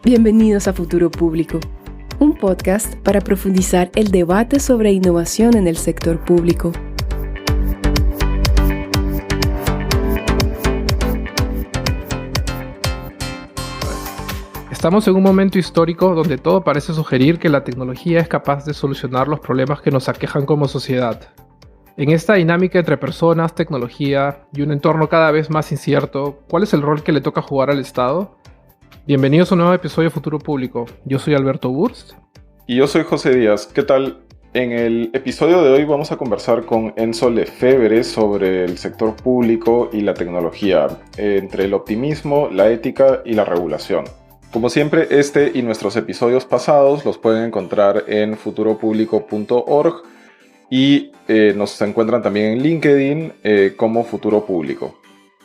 Bienvenidos a Futuro Público, un podcast para profundizar el debate sobre innovación en el sector público. Estamos en un momento histórico donde todo parece sugerir que la tecnología es capaz de solucionar los problemas que nos aquejan como sociedad. En esta dinámica entre personas, tecnología y un entorno cada vez más incierto, ¿cuál es el rol que le toca jugar al Estado? Bienvenidos a un nuevo episodio de Futuro Público. Yo soy Alberto Burst. Y yo soy José Díaz. ¿Qué tal? En el episodio de hoy vamos a conversar con Enzo Lefebvre sobre el sector público y la tecnología, entre el optimismo, la ética y la regulación. Como siempre, este y nuestros episodios pasados los pueden encontrar en futuropublico.org y nos encuentran también en LinkedIn como Futuro Público.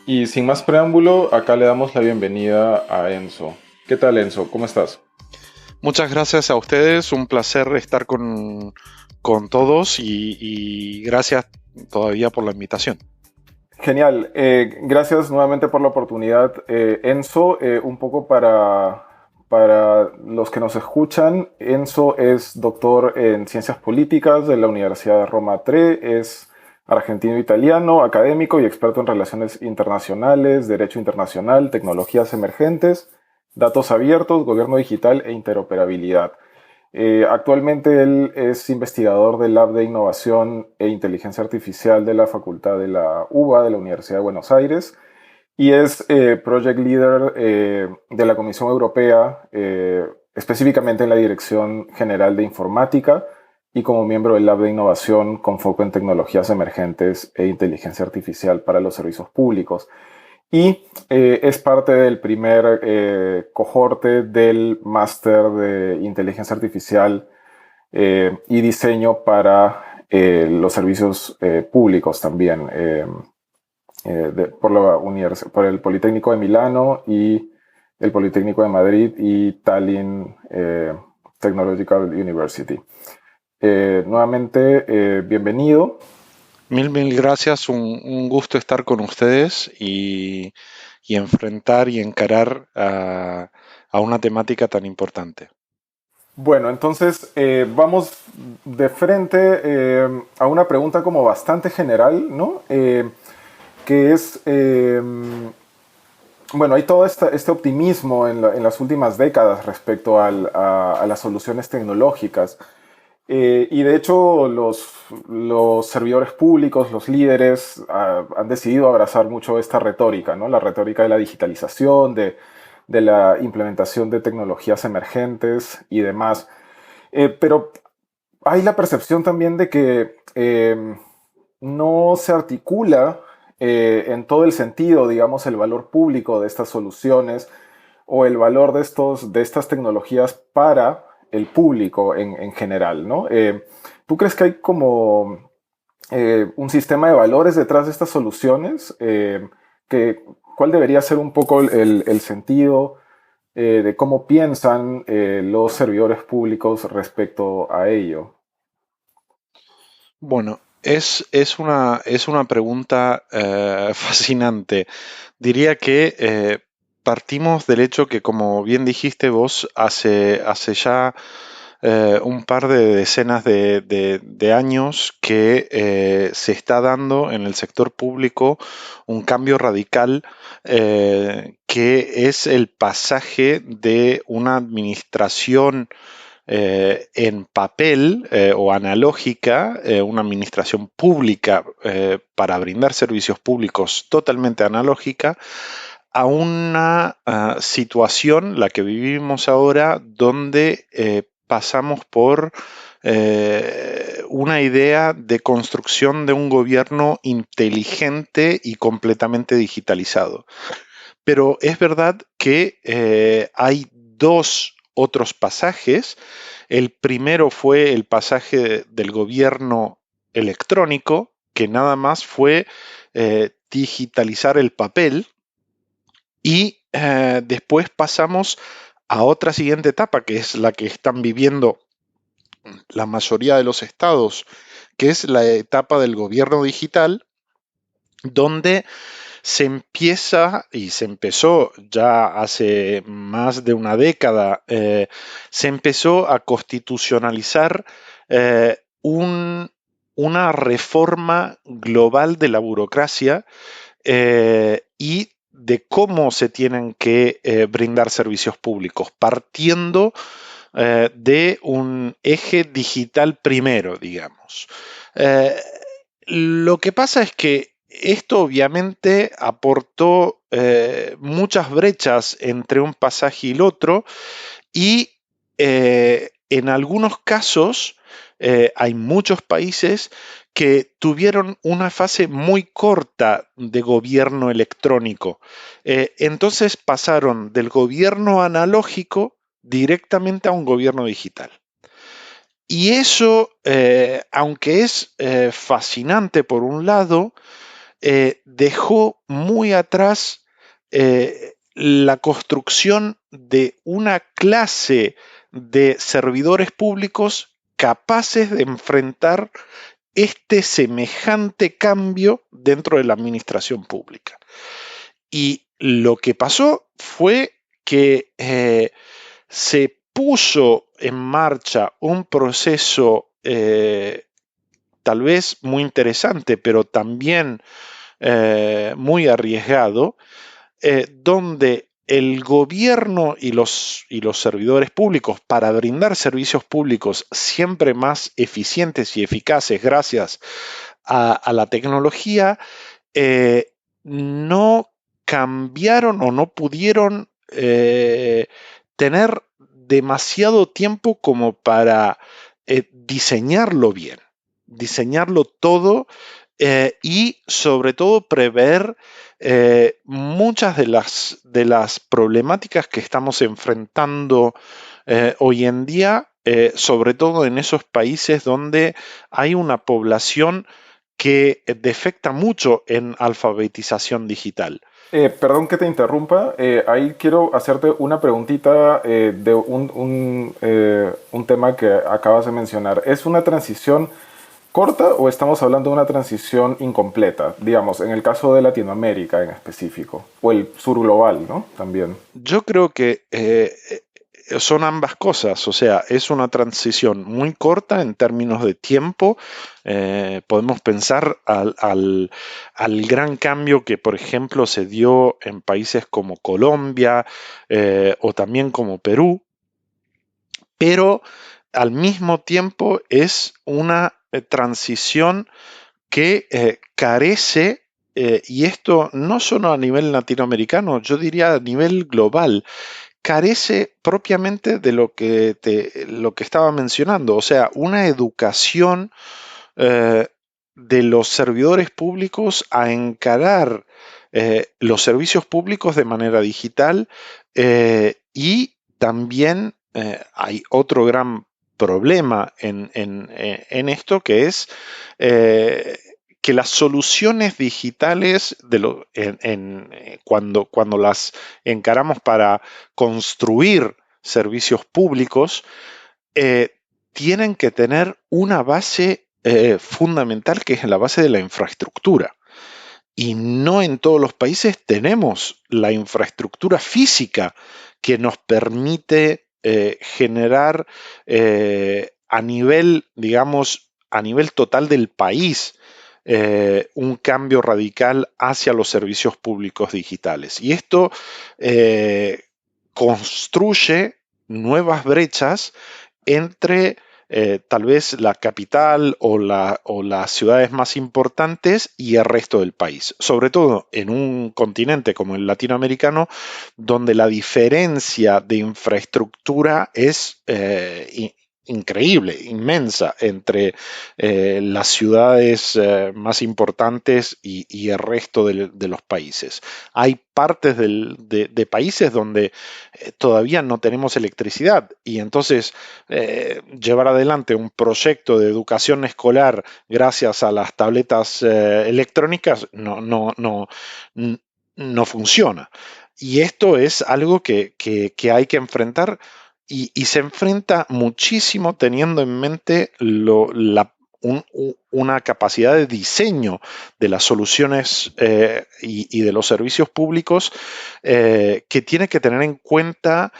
Y sin más preámbulo, acá le damos la bienvenida a Enzo. ¿Qué tal, Enzo? ¿Cómo estás? Muchas gracias a ustedes, un placer estar con todos y gracias todavía por la invitación. Genial, gracias nuevamente por la oportunidad, Enzo. Un poco para los que nos escuchan, Enzo es doctor en Ciencias Políticas de la Universidad de Roma III, es argentino-italiano, académico y experto en relaciones internacionales, derecho internacional, tecnologías emergentes, datos abiertos, gobierno digital e interoperabilidad. Actualmente él es investigador del Lab de Innovación e Inteligencia Artificial de la Facultad de la UBA, de la Universidad de Buenos Aires, y es Project Leader de la Comisión Europea, específicamente en la Dirección General de Informática, y como miembro del Lab de Innovación con foco en tecnologías emergentes e inteligencia artificial para los servicios públicos. Y es parte del primer cohorte del máster de inteligencia artificial y diseño para los servicios públicos también, por el Politécnico de Milano y el Politécnico de Madrid y Tallinn Technological University. Nuevamente, bienvenido. Mil gracias, un gusto estar con ustedes y enfrentar y encarar a una temática tan importante. Bueno, entonces vamos de frente a una pregunta como bastante general, ¿no? Que es, bueno, hay todo este optimismo en las últimas décadas respecto a las soluciones tecnológicas. Y de hecho los servidores públicos, los líderes, han decidido abrazar mucho esta retórica, ¿no? La retórica de la digitalización, de la implementación de tecnologías emergentes y demás. Pero hay la percepción también de que no se articula en todo el sentido, digamos, el valor público de estas soluciones o el valor de estas tecnologías para el público en general, ¿no? ¿Tú crees que hay como un sistema de valores detrás de estas soluciones? ¿Cuál debería ser un poco el sentido de cómo piensan los servidores públicos respecto a ello? Bueno, es una pregunta fascinante. Diría que partimos del hecho que, como bien dijiste vos, hace ya un par de decenas de años que se está dando en el sector público un cambio radical que es el pasaje de una administración en papel o analógica, una administración pública para brindar servicios públicos totalmente analógica, a una situación, la que vivimos ahora, donde pasamos por una idea de construcción de un gobierno inteligente y completamente digitalizado. Pero es verdad que hay dos otros pasajes. El primero fue el pasaje del gobierno electrónico, que nada más fue digitalizar el papel, y después pasamos a otra siguiente etapa, que es la que están viviendo la mayoría de los estados, que es la etapa del gobierno digital, donde se empezó ya hace más de una década, se empezó a constitucionalizar una reforma global de la burocracia y de cómo se tienen que brindar servicios públicos, partiendo de un eje digital primero, digamos. Lo que pasa es que esto obviamente aportó muchas brechas entre un pasaje y el otro y en algunos casos hay muchos países que tuvieron una fase muy corta de gobierno electrónico. Entonces pasaron del gobierno analógico directamente a un gobierno digital. Y eso, aunque es fascinante por un lado, dejó muy atrás la construcción de una clase de servidores públicos capaces de enfrentar este semejante cambio dentro de la administración pública. Y lo que pasó fue que se puso en marcha un proceso tal vez muy interesante, pero también muy arriesgado, donde el gobierno y los servidores públicos, para brindar servicios públicos siempre más eficientes y eficaces gracias a la tecnología, no cambiaron o no pudieron tener demasiado tiempo como para diseñarlo bien, diseñarlo todo y sobre todo prever muchas de las problemáticas que estamos enfrentando hoy en día, sobre todo en esos países donde hay una población que defecta mucho en alfabetización digital. Perdón que te interrumpa, ahí quiero hacerte una preguntita de un tema que acabas de mencionar. ¿Es una transición corta o estamos hablando de una transición incompleta? Digamos, en el caso de Latinoamérica en específico, o el sur global, ¿no? También. Yo creo que son ambas cosas, o sea, es una transición muy corta en términos de tiempo. Podemos pensar al gran cambio que, por ejemplo, se dio en países como Colombia o también como Perú, pero al mismo tiempo es una transición que carece, y esto no solo a nivel latinoamericano, yo diría a nivel global, carece propiamente de lo que estaba mencionando, o sea, una educación de los servidores públicos a encarar los servicios públicos de manera digital y también hay otro gran problema en esto que es que las soluciones digitales cuando las encaramos para construir servicios públicos, tienen que tener una base fundamental que es la base de la infraestructura. Y no en todos los países tenemos la infraestructura física que nos permite generar a nivel, digamos, a nivel total del país, un cambio radical hacia los servicios públicos digitales. Y esto construye nuevas brechas entre tal vez la capital o las ciudades más importantes y el resto del país, sobre todo en un continente como el latinoamericano, donde la diferencia de infraestructura es increíble, inmensa entre las ciudades más importantes y el resto de los países. Hay partes de países donde todavía no tenemos electricidad y entonces llevar adelante un proyecto de educación escolar gracias a las tabletas electrónicas no funciona. Y esto es algo que hay que enfrentar y se enfrenta muchísimo teniendo en mente una capacidad de diseño de las soluciones y de los servicios públicos que tiene que tener en cuenta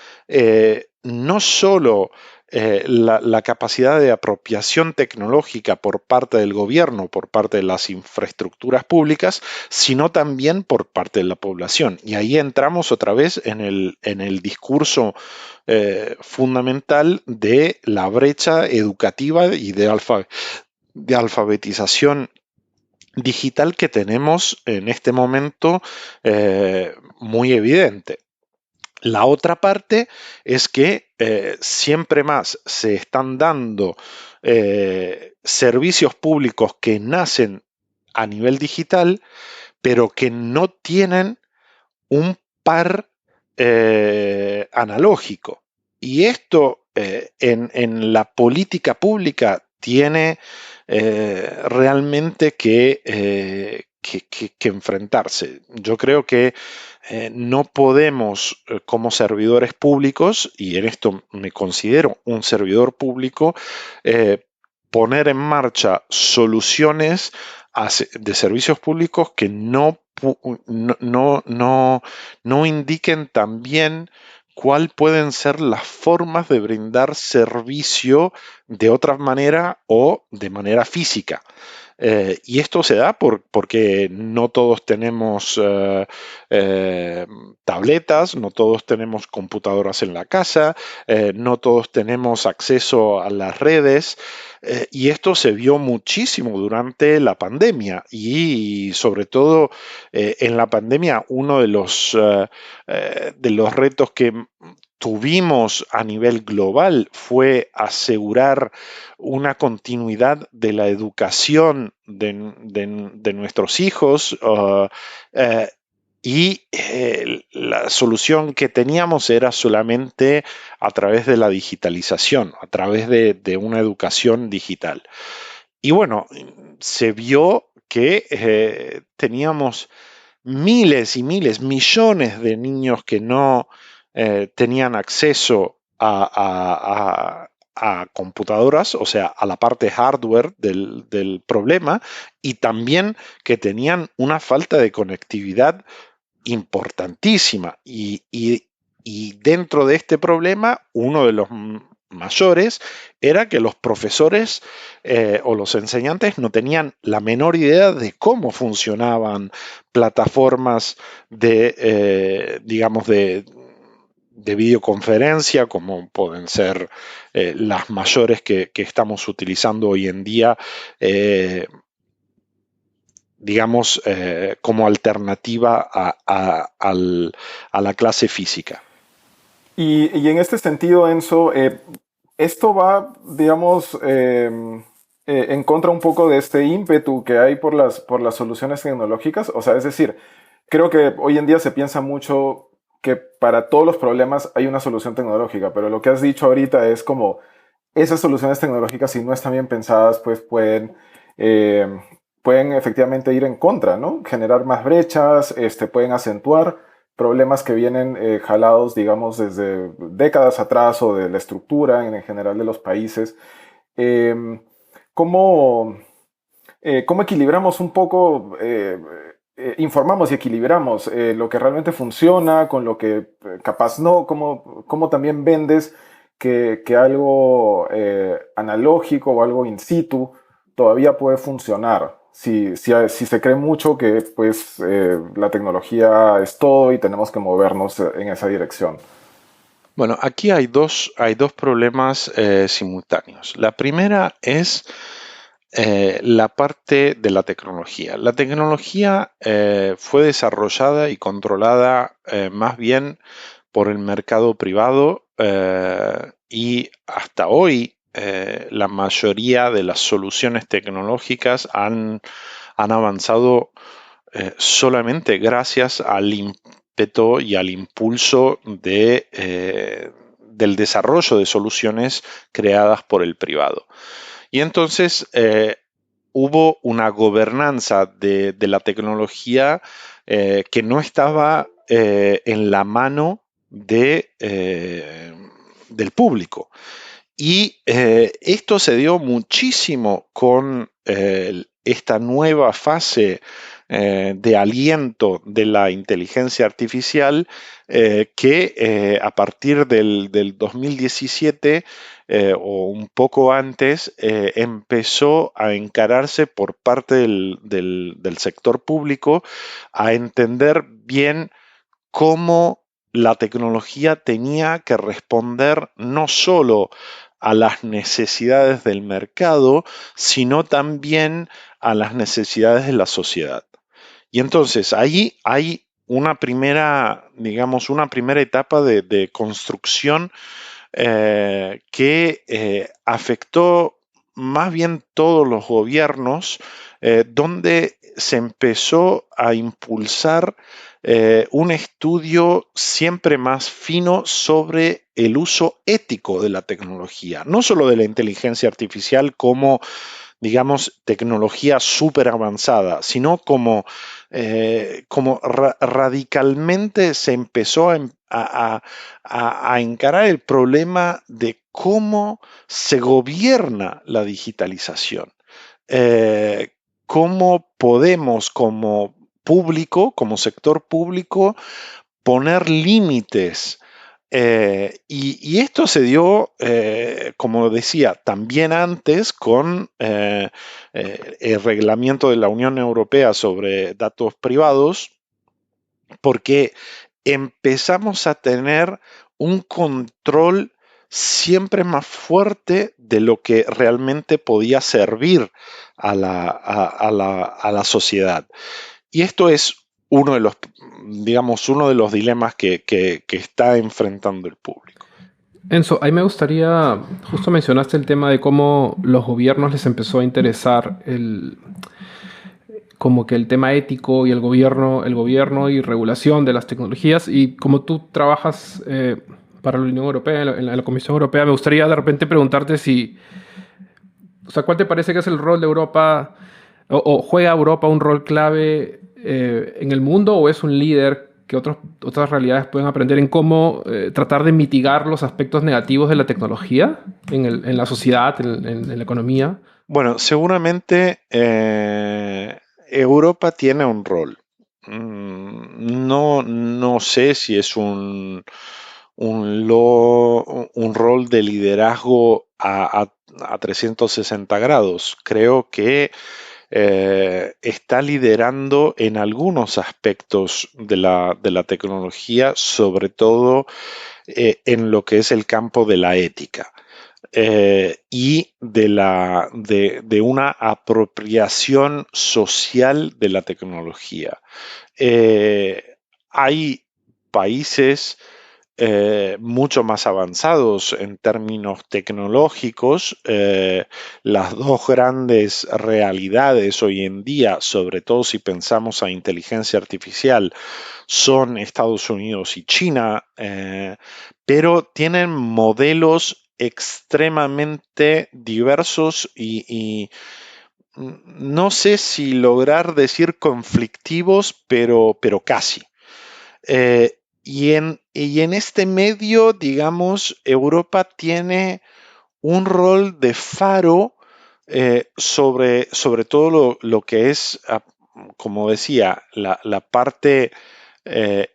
no solo la capacidad de apropiación tecnológica por parte del gobierno, por parte de las infraestructuras públicas, sino también por parte de la población. Y ahí entramos otra vez en el discurso fundamental de la brecha educativa y de alfabetización digital que tenemos en este momento muy evidente. La otra parte es que siempre más se están dando servicios públicos que nacen a nivel digital, pero que no tienen un par analógico. Y esto en la política pública tiene realmente que enfrentarse. Yo creo que no podemos, como servidores públicos, y en esto me considero un servidor público, poner en marcha soluciones de servicios públicos que no indiquen también cuáles pueden ser las formas de brindar servicio de otra manera o de manera física. Y esto se da porque no todos tenemos tabletas, no todos tenemos computadoras en la casa, no todos tenemos acceso a las redes. Y esto se vio muchísimo durante la pandemia y sobre todo en la pandemia uno de los retos que tuvimos a nivel global fue asegurar una continuidad de la educación de nuestros hijos y la solución que teníamos era solamente a través de la digitalización, a través de una educación digital. Y bueno, se vio que teníamos miles y miles, millones de niños que no tenían acceso a computadoras, o sea, a la parte hardware del problema, y también que tenían una falta de conectividad importantísima. Y dentro de este problema, uno de los mayores era que los profesores o los enseñantes no tenían la menor idea de cómo funcionaban plataformas digamos, de videoconferencia, como pueden ser las mayores que estamos utilizando hoy en día, digamos, como alternativa a la clase física. Y en este sentido, Enzo, esto va, digamos, en contra un poco de este ímpetu que hay por las soluciones tecnológicas. O sea, es decir, creo que hoy en día se piensa mucho que para todos los problemas hay una solución tecnológica, pero lo que has dicho ahorita es como esas soluciones tecnológicas, si no están bien pensadas, pues pueden efectivamente ir en contra, ¿no? Generar más brechas, pueden acentuar problemas que vienen jalados, digamos, desde décadas atrás o de la estructura en general de los países. ¿Cómo equilibramos un poco, informamos y equilibramos lo que realmente funciona con lo que capaz no? ¿Cómo también vendes que algo analógico o algo in situ todavía puede funcionar? Si se cree mucho que pues, la tecnología es todo y tenemos que movernos en esa dirección. Bueno, aquí hay dos problemas simultáneos. La primera es la parte de la tecnología. La tecnología fue desarrollada y controlada más bien por el mercado privado y hasta hoy la mayoría de las soluciones tecnológicas han avanzado solamente gracias al ímpetu y al impulso del desarrollo de soluciones creadas por el privado. Y entonces hubo una gobernanza de la tecnología que no estaba en la mano del público. Y esto se dio muchísimo con esta nueva fase de aliento de la inteligencia artificial que a partir del 2017 o un poco antes empezó a encararse por parte del sector público a entender bien cómo la tecnología tenía que responder no solo a las necesidades del mercado, sino también a las necesidades de la sociedad. Y entonces ahí hay una primera, digamos, una primera etapa de construcción que afectó más bien todos los gobiernos, donde se empezó a impulsar un estudio siempre más fino sobre el uso ético de la tecnología, no solo de la inteligencia artificial como, digamos, tecnología súper avanzada, sino como radicalmente se empezó a encarar el problema de cómo se gobierna la digitalización. Cómo podemos como público, como sector público, poner límites. Y esto se dio, como decía, también antes con el reglamento de la Unión Europea sobre datos privados, porque empezamos a tener un control siempre más fuerte de lo que realmente podía servir a la sociedad. Y esto es uno de los, digamos, uno de los dilemas que está enfrentando el público. Enzo, ahí me gustaría, justo mencionaste el tema de cómo los gobiernos les empezó a interesar como que el tema ético y el gobierno y regulación de las tecnologías, y como tú trabajas para la Unión Europea, en la Comisión Europea, me gustaría de repente preguntarte o sea, ¿cuál te parece que es el rol de Europa o juega Europa un rol clave en el mundo, o es un líder que otras realidades pueden aprender en cómo tratar de mitigar los aspectos negativos de la tecnología en la sociedad, en la economía? Bueno, seguramente Europa tiene un rol. No sé si es un rol de liderazgo a 360 grados. Creo que está liderando en algunos aspectos de la tecnología, sobre todo en lo que es el campo de la ética. Y de una apropiación social de la tecnología. Hay países mucho más avanzados en términos tecnológicos. Las dos grandes realidades hoy en día, sobre todo si pensamos a inteligencia artificial, son Estados Unidos y China, pero tienen modelos extremadamente diversos y no sé si lograr decir conflictivos, pero casi. Y en este medio, digamos, Europa tiene un rol de faro sobre todo lo que es, como decía, la parte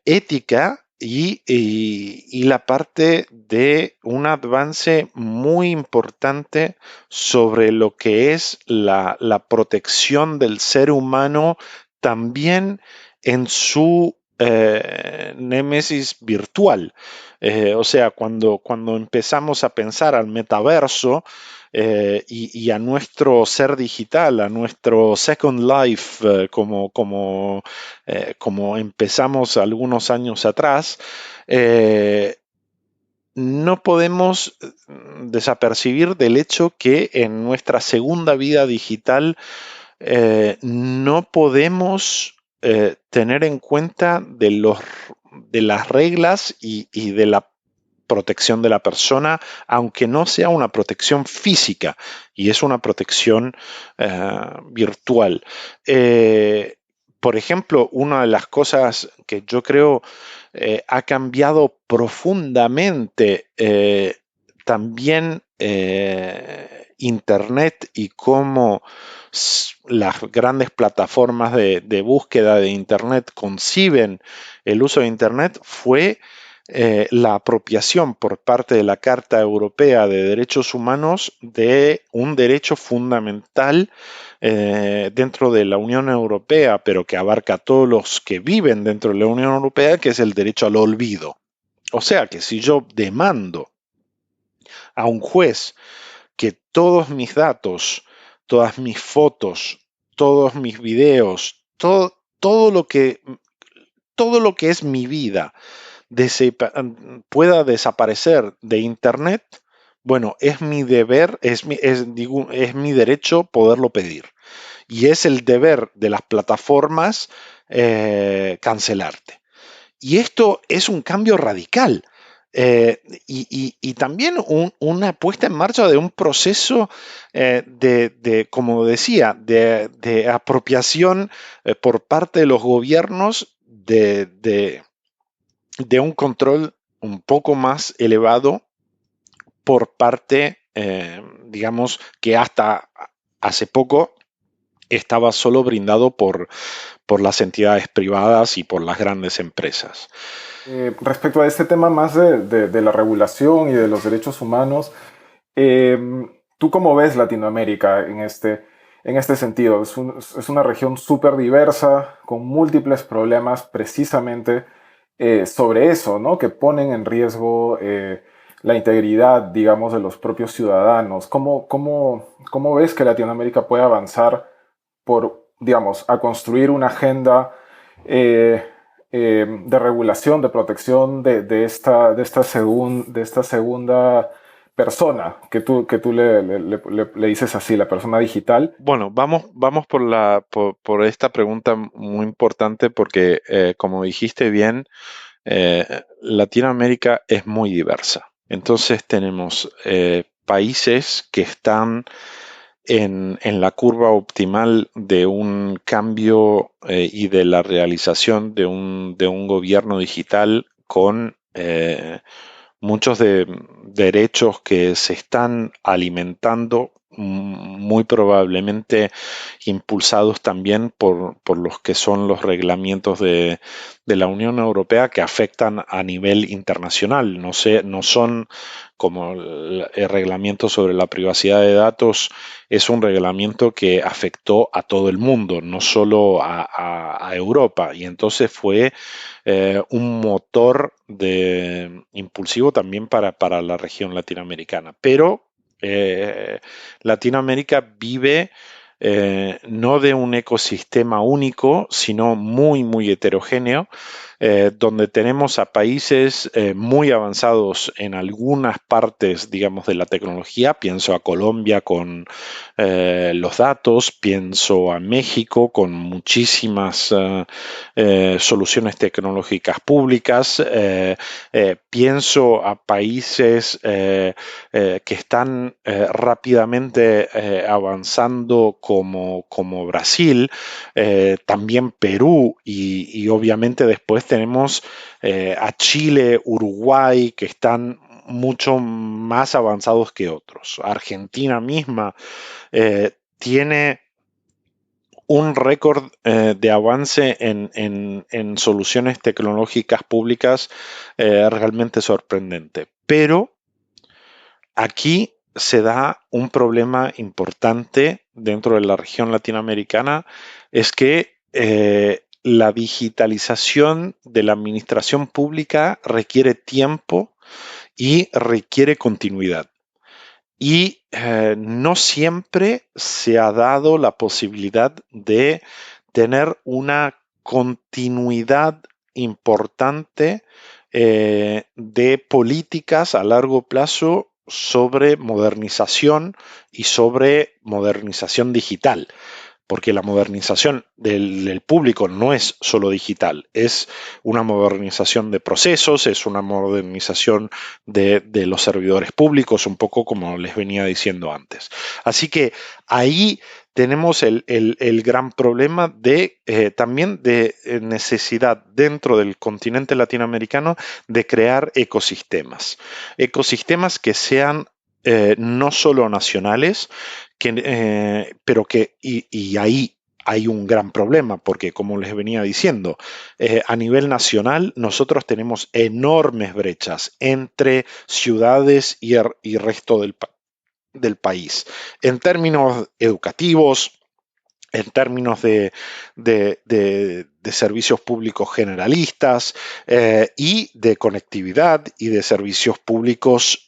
ética y la parte de un avance muy importante sobre lo que es la protección del ser humano también en su némesis virtual. O sea, cuando empezamos a pensar al metaverso y a nuestro ser digital, a nuestro Second Life, como empezamos algunos años atrás, no podemos desapercibir del hecho que en nuestra segunda vida digital no podemos tener en cuenta de las reglas y de la protección de la persona, aunque no sea una protección física, y es una protección virtual. Por ejemplo, una de las cosas que yo creo ha cambiado profundamente también Internet y cómo las grandes plataformas de búsqueda de Internet conciben el uso de Internet fue la apropiación por parte de la Carta Europea de Derechos Humanos de un derecho fundamental dentro de la Unión Europea, pero que abarca a todos los que viven dentro de la Unión Europea, que es el derecho al olvido. O sea que si yo demando a un juez que todos mis datos, todas mis fotos, todos mis videos, todo lo que es mi vida pueda desaparecer de Internet, bueno, es mi deber, es mi derecho poderlo pedir. Y es el deber de las plataformas cancelarte. Y esto es un cambio radical. Y también una puesta en marcha de un proceso como decía, de apropiación por parte de los gobiernos de un control un poco más elevado por parte, digamos, que hasta hace poco estaba solo brindado por las entidades privadas y por las grandes empresas. Respecto a este tema más de la regulación y de los derechos humanos, ¿tú cómo ves Latinoamérica en este sentido? Es una región súper diversa, con múltiples problemas precisamente sobre eso, ¿no? Que ponen en riesgo la integridad, digamos, de los propios ciudadanos. ¿Cómo ves que Latinoamérica puede avanzar digamos, a construir una agenda de regulación, de protección de esta segunda persona que tú le dices así, la persona digital? Bueno, vamos por esta pregunta muy importante porque, como dijiste bien, Latinoamérica es muy diversa. Entonces tenemos países que están en la curva optimal de un cambio y de la realización de un gobierno digital con muchos derechos que se están alimentando, muy probablemente impulsados también por los que son los reglamentos de la Unión Europea que afectan a nivel internacional. No son como el reglamento sobre la privacidad de datos, es un reglamento que afectó a todo el mundo, no solo a Europa. Y entonces fue un motor impulsivo también para la región latinoamericana. Pero Latinoamérica vive no de un ecosistema único, sino muy, muy heterogéneo, donde tenemos a países muy avanzados en algunas partes, digamos, de la tecnología. Pienso a Colombia con los datos, pienso a México con muchísimas soluciones tecnológicas públicas, pienso a países que están rápidamente avanzando como Brasil, también Perú y obviamente después tenemos a Chile, Uruguay, que están mucho más avanzados que otros. Argentina misma tiene un récord de avance en soluciones tecnológicas públicas realmente sorprendente. Pero aquí se da un problema importante dentro de la región latinoamericana, es que la digitalización de la administración pública requiere tiempo y requiere continuidad. Y no siempre se ha dado la posibilidad de tener una continuidad importante de políticas a largo plazo sobre modernización y sobre modernización digital. Porque la modernización del público no es solo digital, es una modernización de procesos, es una modernización de los servidores públicos, un poco como les venía diciendo antes. Así que ahí tenemos el gran problema también de necesidad dentro del continente latinoamericano de crear ecosistemas que sean no solo nacionales, pero que y ahí hay un gran problema, porque como les venía diciendo, a nivel nacional nosotros tenemos enormes brechas entre ciudades y resto del país, en términos educativos, en términos de servicios públicos generalistas y de conectividad y de servicios públicos,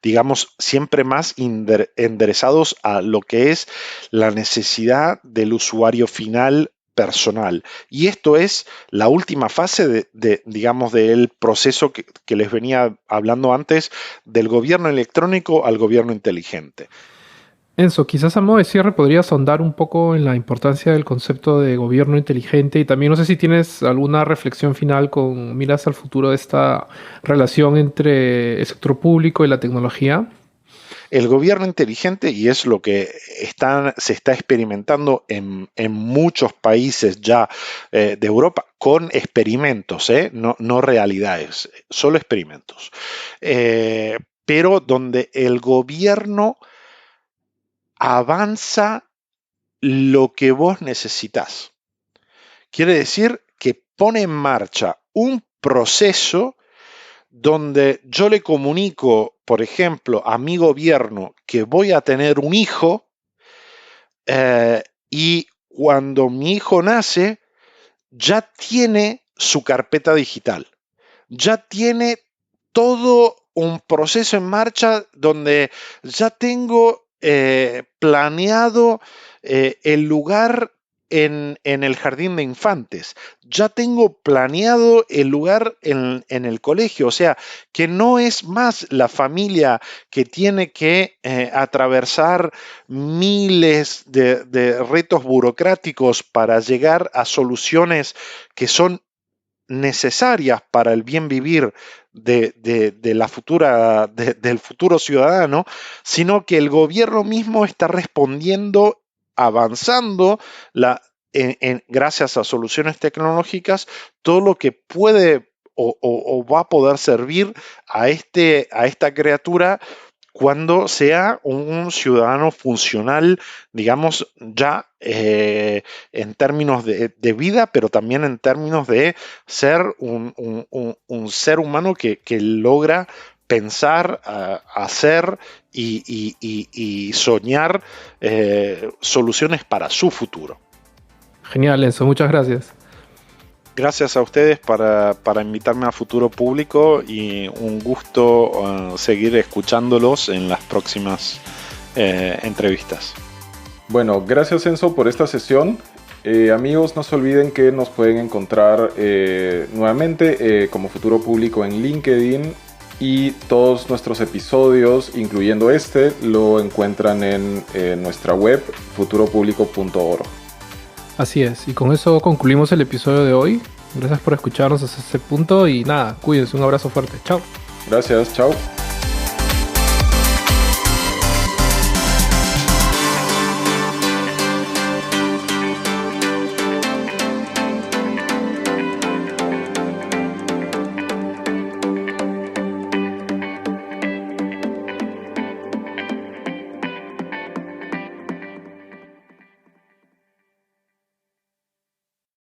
digamos, siempre más enderezados a lo que es la necesidad del usuario final personal. Y esto es la última fase digamos, del proceso que les venía hablando antes, del gobierno electrónico al gobierno inteligente. Enzo, quizás a modo de cierre podrías ahondar un poco en la importancia del concepto de gobierno inteligente y también no sé si tienes alguna reflexión final con miras al futuro de esta relación entre el sector público y la tecnología. El gobierno inteligente, y es lo que se está experimentando en muchos países ya de Europa, con experimentos, no realidades, solo experimentos, pero donde el gobierno avanza lo que vos necesitas. Quiere decir que pone en marcha un proceso donde yo le comunico, por ejemplo, a mi gobierno que voy a tener un hijo y cuando mi hijo nace ya tiene su carpeta digital, ya tiene todo un proceso en marcha donde ya tengo planeado el lugar en el jardín de infantes, ya tengo planeado el lugar en el colegio, o sea, que no es más la familia que tiene que atravesar miles de retos burocráticos para llegar a soluciones que son necesarias para el bien vivir del futuro ciudadano, sino que el gobierno mismo está respondiendo, avanzando gracias a soluciones tecnológicas, todo lo que puede o va a poder servir a esta criatura cuando sea un ciudadano funcional, digamos, ya en términos de vida, pero también en términos de ser un ser humano que logra pensar, hacer y soñar soluciones para su futuro. Genial, Enzo, muchas gracias. Gracias a ustedes para invitarme a Futuro Público y un gusto seguir escuchándolos en las próximas entrevistas. Bueno, gracias Enzo por esta sesión. Amigos, no se olviden que nos pueden encontrar nuevamente como Futuro Público en LinkedIn y todos nuestros episodios, incluyendo este, lo encuentran en nuestra web futuropublico.org. Así es, y con eso concluimos el episodio de hoy. Gracias por escucharnos hasta este punto y nada, cuídense, un abrazo fuerte. Chao. Gracias, chao.